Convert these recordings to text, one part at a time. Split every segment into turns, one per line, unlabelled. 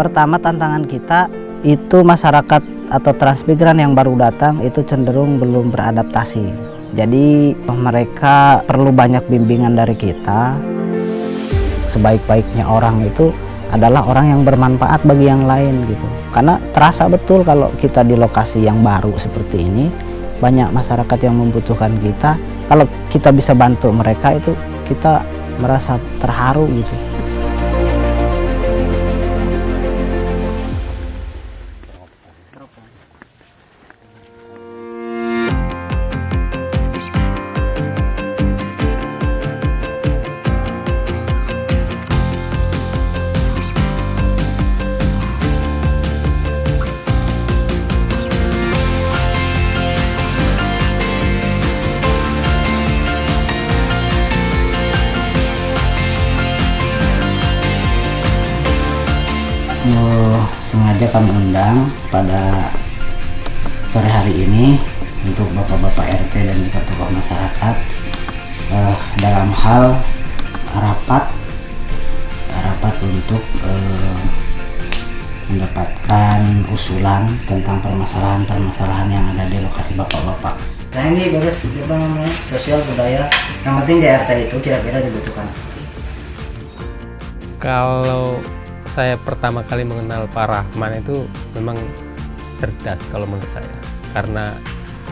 Pertama, tantangan kita itu masyarakat atau transmigran yang baru datang itu cenderung belum beradaptasi. Jadi mereka perlu banyak bimbingan dari kita. Sebaik-baiknya orang itu adalah orang yang bermanfaat bagi yang lain gitu. Karena terasa betul kalau kita di lokasi yang baru seperti ini, banyak masyarakat yang membutuhkan kita. Kalau kita bisa bantu mereka, itu kita merasa terharu gitu. Sengaja kami undang pada sore hari ini untuk bapak-bapak RT dan juga tokoh masyarakat dalam hal rapat untuk mendapatkan usulan tentang permasalahan yang ada di lokasi bapak-bapak. Nah, ini beres apa namanya, sosial budaya, yang penting di RT itu kira-kira dibutuhkan.
Kalau saya pertama kali mengenal Pak Rahman itu memang cerdas kalau menurut saya, karena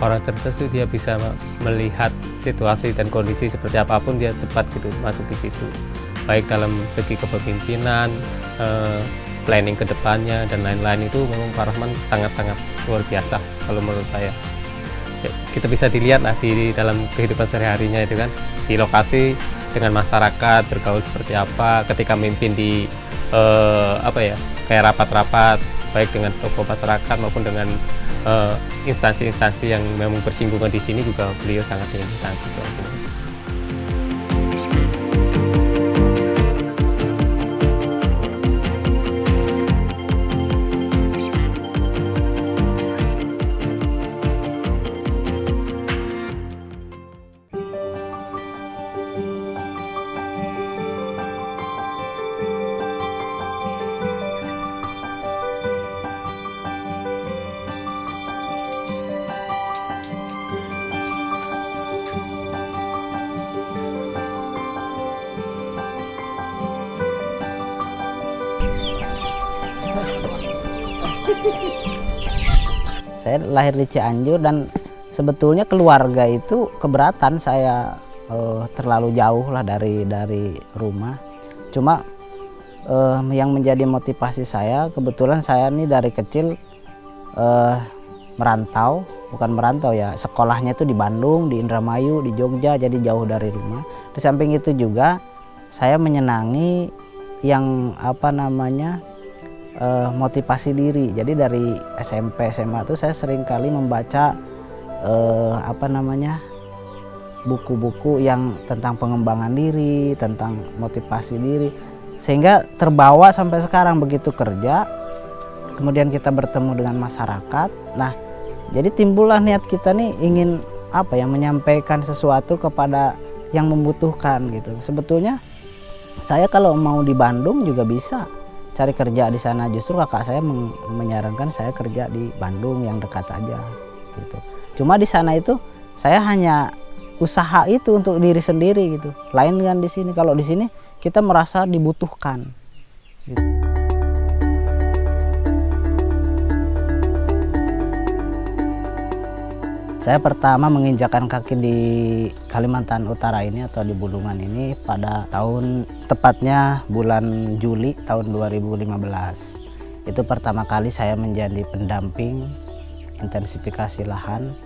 orang cerdas itu dia bisa melihat situasi dan kondisi seperti apapun, dia cepat gitu masuk di situ, baik dalam segi kepemimpinan, planning ke depannya dan lain-lain. Itu memang Pak Rahman sangat-sangat luar biasa kalau menurut saya. Kita bisa dilihat lah di dalam kehidupan sehari-harinya itu kan, di lokasi dengan masyarakat bergaul seperti apa, ketika memimpin di kayak rapat-rapat baik dengan tokoh masyarakat maupun dengan instansi-instansi yang memang bersinggungan di sini, juga beliau sangat instansi.
Saya lahir di Cianjur dan sebetulnya keluarga itu keberatan saya terlalu jauh lah dari rumah. Cuma yang menjadi motivasi saya, kebetulan saya nih dari kecil merantau, bukan merantau ya, sekolahnya itu di Bandung, di Indramayu, di Jogja, jadi jauh dari rumah. Di samping itu juga saya menyenangi yang motivasi diri. Jadi dari SMP SMA tuh saya sering kali membaca buku-buku yang tentang pengembangan diri, tentang motivasi diri, sehingga terbawa sampai sekarang. Begitu kerja, kemudian kita bertemu dengan masyarakat, nah jadi timbullah niat kita nih ingin menyampaikan sesuatu kepada yang membutuhkan gitu. Sebetulnya saya kalau mau di Bandung juga bisa cari kerja di sana, justru kakak saya menyarankan saya kerja di Bandung yang dekat aja gitu. Cuma di sana itu saya hanya usaha itu untuk diri sendiri gitu, lain dengan di sini. Kalau di sini kita merasa dibutuhkan gitu. Saya pertama menginjakan kaki di Kalimantan Utara ini atau di Bulungan ini pada tepatnya bulan Juli tahun 2015. Itu pertama kali saya menjadi pendamping intensifikasi lahan,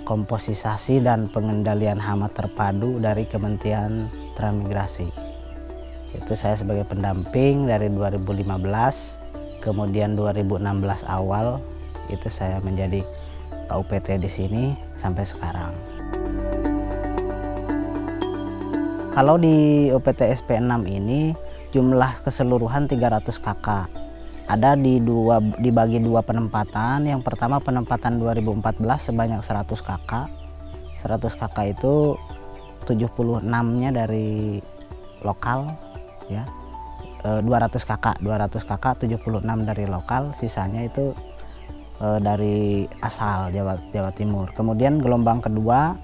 komposisasi dan pengendalian hama terpadu dari Kementerian Transmigrasi. Itu saya sebagai pendamping dari 2015, kemudian 2016 awal itu saya menjadi KUPT di sini sampai sekarang. Kalau di UPT SP6 ini jumlah keseluruhan 300 kakak. Ada dibagi dua penempatan. Yang pertama penempatan 2014 sebanyak 100 kakak. 100 kakak itu 76-nya dari lokal ya. 200 kakak 76 dari lokal, sisanya itu dari asal Jawa Timur. Kemudian gelombang kedua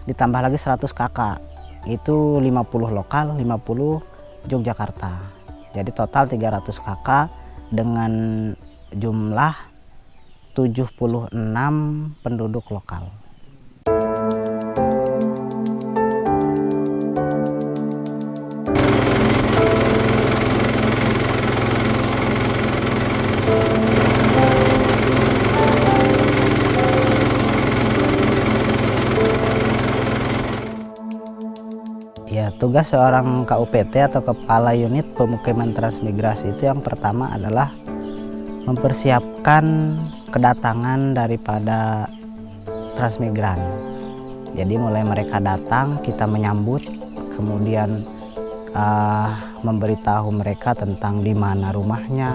ditambah lagi 100 kakak, itu 50 lokal, 50 Yogyakarta. Jadi total 300 kakak dengan jumlah 76 penduduk lokal. Ya, tugas seorang KUPT atau Kepala Unit Pemukiman Transmigrasi itu yang pertama adalah mempersiapkan kedatangan daripada transmigran. Jadi mulai mereka datang kita menyambut, kemudian memberitahu mereka tentang di mana rumahnya,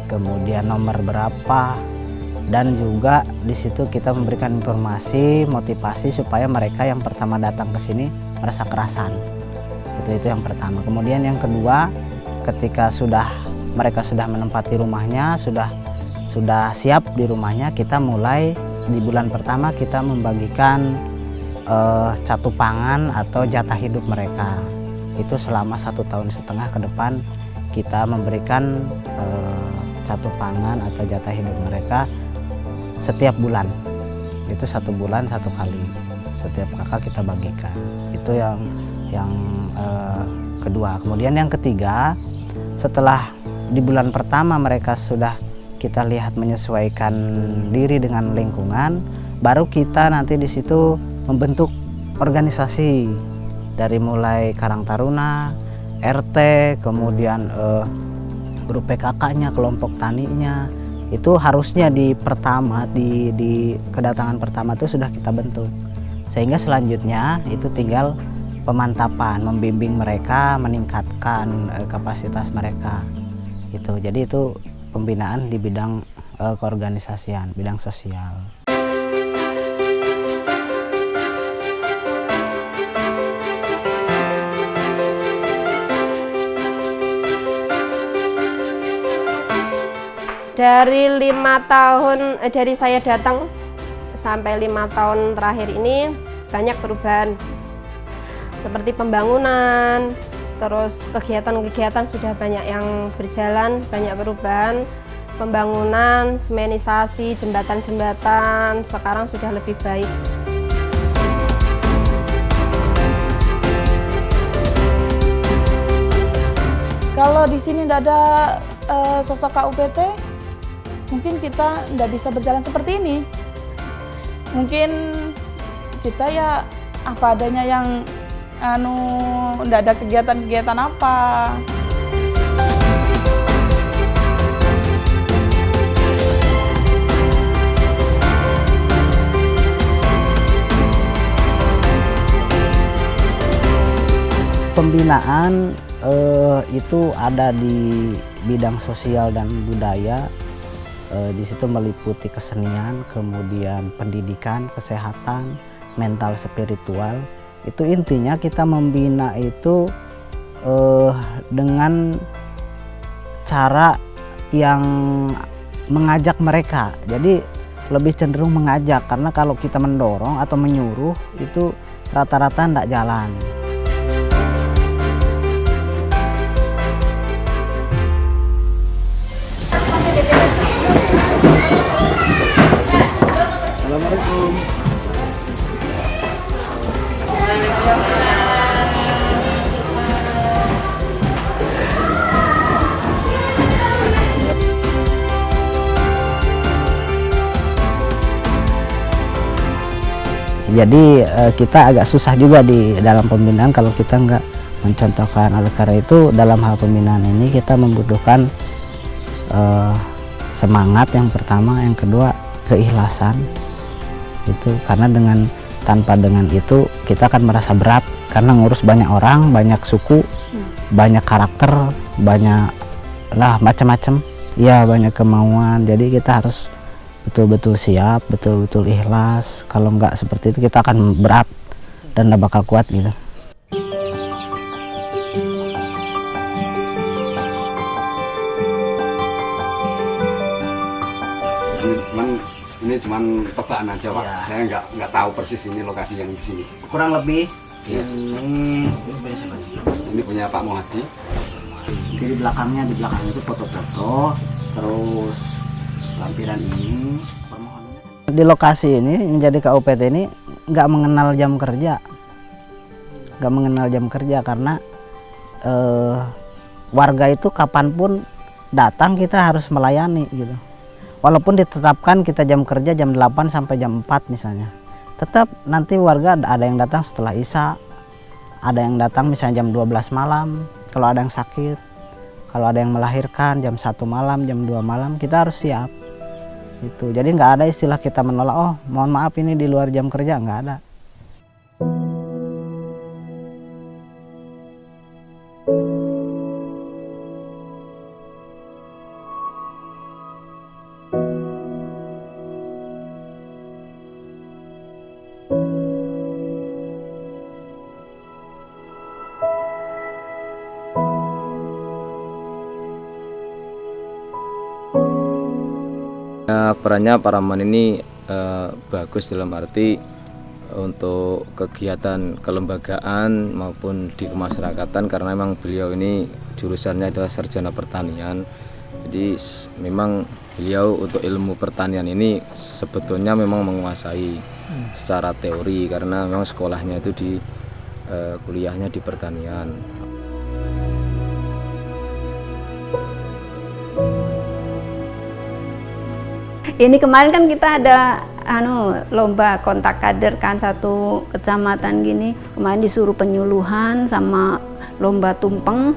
kemudian nomor berapa, dan juga di situ kita memberikan informasi, motivasi supaya mereka yang pertama datang ke sini merasa kerasan. Itu yang pertama. Kemudian yang kedua, ketika mereka sudah menempati rumahnya, sudah siap di rumahnya, kita mulai di bulan pertama kita membagikan catu pangan atau jatah hidup mereka. Itu selama 1,5 tahun ke depan kita memberikan catu pangan atau jatah hidup mereka setiap bulan. Itu 1 bulan 1 kali, setiap kakak kita bagikan. Itu yang kedua. Kemudian yang ketiga, setelah di bulan pertama mereka sudah kita lihat menyesuaikan diri dengan lingkungan, baru kita nanti di situ membentuk organisasi dari mulai Karang Taruna, RT, kemudian grup PKK-nya, kelompok taninya. Itu harusnya di kedatangan pertama itu sudah kita bentuk, sehingga selanjutnya itu tinggal pemantapan, membimbing mereka, meningkatkan kapasitas mereka. Jadi itu pembinaan di bidang keorganisasian, bidang sosial.
Dari 5 tahun dari saya datang sampai 5 tahun terakhir ini banyak perubahan, seperti pembangunan, terus kegiatan-kegiatan sudah banyak yang berjalan, banyak perubahan, pembangunan, semenisasi, jembatan-jembatan sekarang sudah lebih baik.
Kalau di sini tidak ada sosok KUPT, mungkin kita tidak bisa berjalan seperti ini. Mungkin kita ya apa adanya yang tidak ada kegiatan-kegiatan apa.
Pembinaan itu ada di bidang sosial dan budaya. Di situ meliputi kesenian, kemudian pendidikan, kesehatan, mental, spiritual. Itu intinya kita membina itu dengan cara yang mengajak mereka. Jadi lebih cenderung mengajak, karena kalau kita mendorong atau menyuruh itu rata-rata tidak jalan. Assalamualaikum. Jadi kita agak susah juga di dalam pembinaan kalau kita nggak mencontohkan. Oleh karena itu dalam hal pembinaan ini kita membutuhkan semangat yang pertama, yang kedua keikhlasan. Itu karena tanpa dengan itu kita akan merasa berat, karena ngurus banyak orang, banyak suku, banyak karakter, banyak lah macam-macam. Ya, banyak kemauan. Jadi kita harus betul-betul siap, betul-betul ikhlas. Kalau nggak seperti itu kita akan berat dan nggak bakal kuat gitu.
Ini cuman tebakan aja Pak.
Iya.
Saya nggak tahu persis ini lokasi yang di sini.
Kurang lebih
Iya. Ini punya Pak Muhadi.
di belakang itu foto-foto, terus lampiran ini permohonannya. Di lokasi ini menjadi KUPT ini nggak mengenal jam kerja, karena warga itu kapanpun datang kita harus melayani gitu. Walaupun ditetapkan kita jam kerja jam 8 sampai jam 4 misalnya, tetap nanti warga ada yang datang setelah Isya, ada yang datang misalnya jam 12 malam kalau ada yang sakit, kalau ada yang melahirkan jam 1 malam, jam 2 malam, kita harus siap itu. Jadi nggak ada istilah kita menolak, oh mohon maaf ini di luar jam kerja, nggak ada.
Perannya Paraman ini bagus dalam arti untuk kegiatan kelembagaan maupun di kemasyarakatan, karena memang beliau ini jurusannya adalah sarjana pertanian. Jadi memang beliau untuk ilmu pertanian ini sebetulnya memang menguasai secara teori, karena memang sekolahnya itu di kuliahnya di pertanian.
Ini kemarin kan kita ada lomba kontak kader kan, satu kecamatan gini. Kemarin disuruh penyuluhan sama lomba tumpeng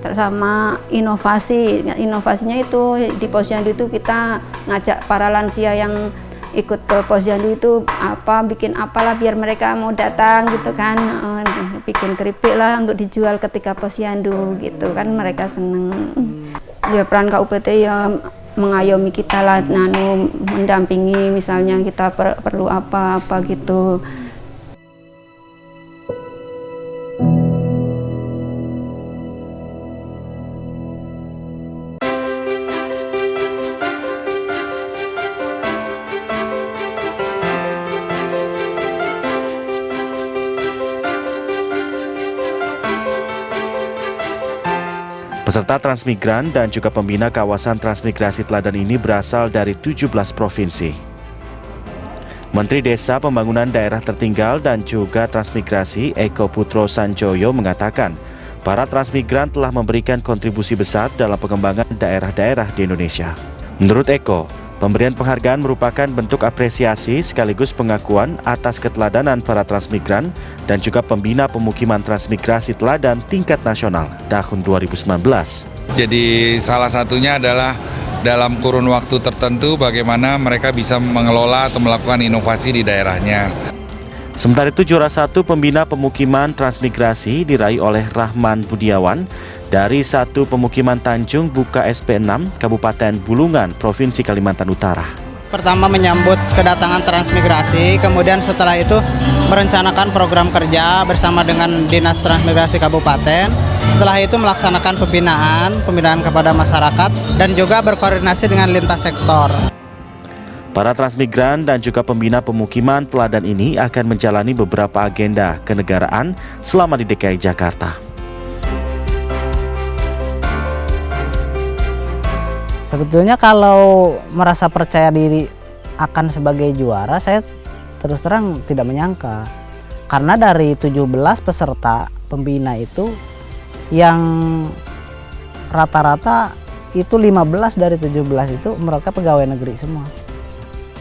sama inovasi. Inovasinya itu di Posyandu itu kita ngajak para lansia yang ikut ke Posyandu itu bikin apalah biar mereka mau datang gitu kan. Bikin keripik lah untuk dijual ketika Posyandu gitu kan, mereka seneng. Ya peran KUPT ya mengayomi kita lah, mendampingi misalnya kita perlu apa gitu.
Peserta transmigran dan juga pembina kawasan transmigrasi Teladan ini berasal dari 17 provinsi. Menteri Desa Pembangunan Daerah Tertinggal dan juga Transmigrasi Eko Putro Sanjoyo mengatakan, para transmigran telah memberikan kontribusi besar dalam pengembangan daerah-daerah di Indonesia. Menurut Eko, pemberian penghargaan merupakan bentuk apresiasi sekaligus pengakuan atas keteladanan para transmigran dan juga pembina pemukiman transmigrasi teladan tingkat nasional tahun 2019.
Jadi salah satunya adalah dalam kurun waktu tertentu bagaimana mereka bisa mengelola atau melakukan inovasi di daerahnya.
Sementara itu juara satu pembina pemukiman transmigrasi diraih oleh Rahman Budiawan dari satu pemukiman Tanjung Buka SP6 Kabupaten Bulungan, Provinsi Kalimantan Utara.
Pertama menyambut kedatangan transmigrasi, kemudian setelah itu merencanakan program kerja bersama dengan Dinas Transmigrasi Kabupaten. Setelah itu melaksanakan pembinaan kepada masyarakat dan juga berkoordinasi dengan lintas sektor.
Para transmigran dan juga pembina pemukiman teladan ini akan menjalani beberapa agenda kenegaraan selama di DKI Jakarta.
Sebetulnya kalau merasa percaya diri akan sebagai juara, saya terus terang tidak menyangka. Karena dari 17 peserta pembina itu, yang rata-rata itu 15 dari 17 itu mereka pegawai negeri semua.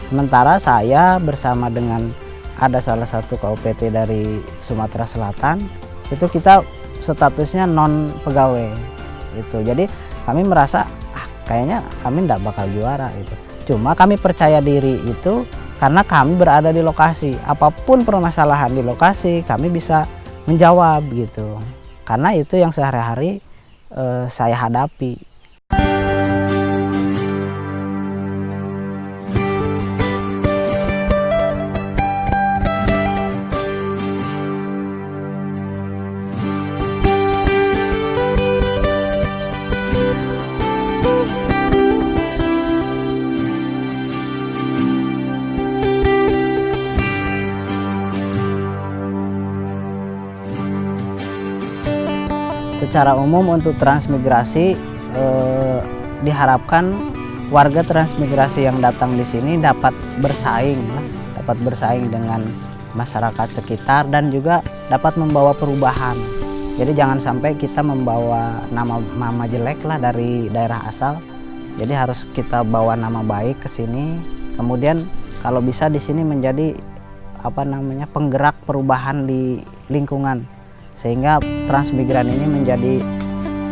Sementara saya bersama dengan ada salah satu KUPT dari Sumatera Selatan, itu kita statusnya non pegawai. Itu. Jadi kami merasa kayaknya kami tidak bakal juara gitu. Cuma kami percaya diri itu karena kami berada di lokasi. Apapun permasalahan di lokasi kami bisa menjawab gitu. Karena itu yang sehari-hari saya hadapi. Secara umum untuk transmigrasi diharapkan warga transmigrasi yang datang di sini dapat bersaing dengan masyarakat sekitar dan juga dapat membawa perubahan. Jadi jangan sampai kita membawa nama jelek lah dari daerah asal. Jadi harus kita bawa nama baik ke sini. Kemudian kalau bisa di sini menjadi penggerak perubahan di lingkungan, sehingga transmigran ini menjadi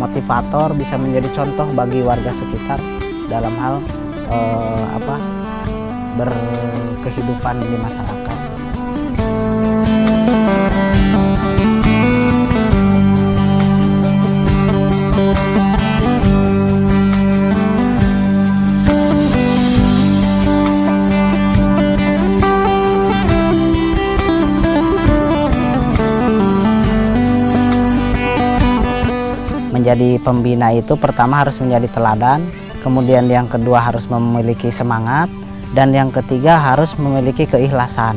motivator, bisa menjadi contoh bagi warga sekitar dalam hal berkehidupan di masyarakat. Menjadi pembina itu pertama harus menjadi teladan, kemudian yang kedua harus memiliki semangat, dan yang ketiga harus memiliki keikhlasan.